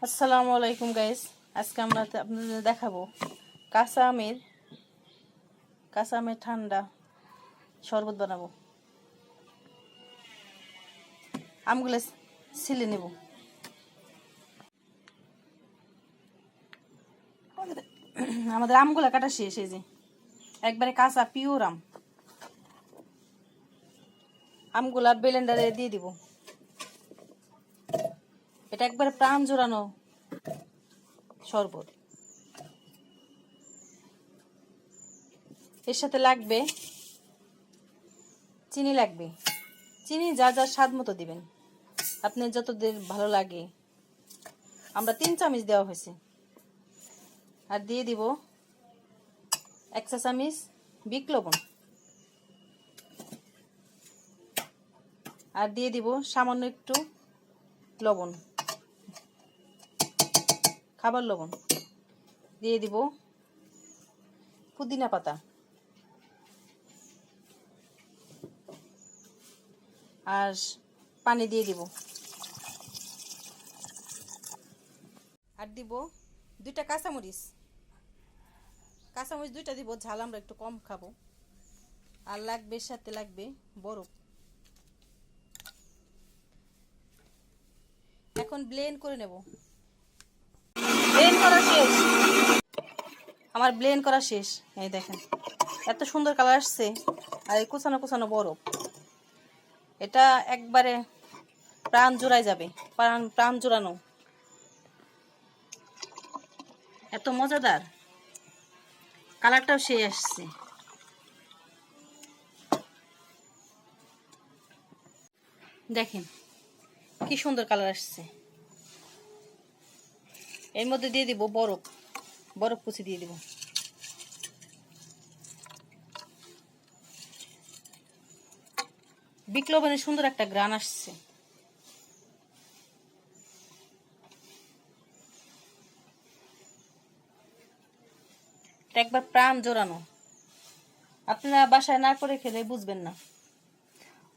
আসসালামু আলাইকুম গাইস। আজকে আমরা আপনাদের দেখাবো কাঁচা আমের ঠান্ডা শরবত বানাবো। আমগুলো ছিলে নেব। আমাদের আমগুলো কাটা শেষ। এই যে একবারে কাঁচা পিওর আমগুলা ব্লেন্ডারে দিয়ে দিব। এটা একবারে প্রাণ জোড়ানো শরবত। এর সাথে লাগবে চিনি, চিনি যা যা স্বাদ মতো দিবেন, আপনার যতদের ভালো লাগে। আমরা 3 চামচ দেওয়া হয়েছে। আর দিয়ে দিব 1 চা চামচ বিট লবণ। আর দিয়ে দিব সামান্য একটু লবণ, খাবার লবণ। দিয়ে দিব পুদিনা পাতা আর পানি দিয়ে দিব। আর দিব 2টা কাঁচামরিচ 2টা দিব, ঝাল আমরা একটু কম খাবো। আর লাগবে, সাথে লাগবে বরফ। এখন ব্লেন্ড করে নেব। ব্লেন্ড করা শেষ। আমার ব্লেন্ড করা শেষ। এই দেখেন এত সুন্দর কালার আসছে। আর এই কুচানো কুচানো বরফ, এটা একবারে প্রাণ জোড়ায় যাবে। প্রাণ জোড়ানো, এত মজাদার। কালারটাও সেই আসছে। দেখেন কি সুন্দর কালার আসছে। এর মধ্যে দিয়ে দিব বরফ কুচি দিয়ে দিব। বিট লবণের সুন্দর একটা গ্রান আসছে। একবার প্রাণ জোড়ানো। আপনারা বাসায় না করে খেলে বুঝবেন না।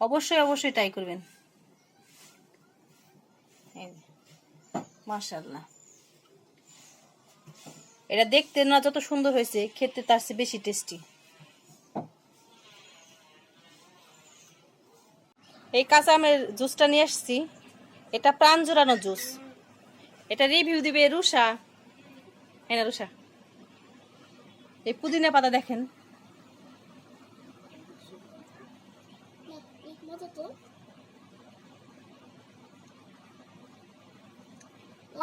অবশ্যই ট্রাই করবেন। মাশাআল্লাহ, এটা দেখতে না যত সুন্দর হয়েছে, খেতে তার চেয়ে বেশি টেস্টি। এই কাঁচা আমের জুসটা নিয়ে আসছি। এটা প্রাণ জোড়ানো জুস। এটা রিভিউ দিবে রুষা। হ্যাঁ না রুষা, এই পুদিনা পাতা দেখেন।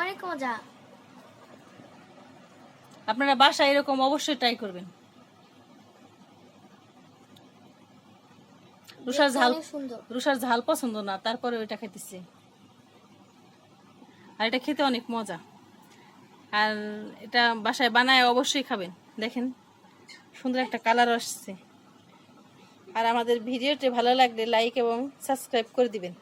অনেক মজা। আপনারা বাসায় এরকম অবশ্যই ট্রাই করবেন। রুষার ঝাল পছন্দ না, তারপরে ওইটা খেতেছে। আর এটা খেতে অনেক মজা। আর এটা বাসায় বানায় অবশ্যই খাবেন। দেখেন সুন্দর একটা কালার আসছে। আর আমাদের ভিডিওটি ভালো লাগলে লাইক এবং সাবস্ক্রাইব করে দিবেন।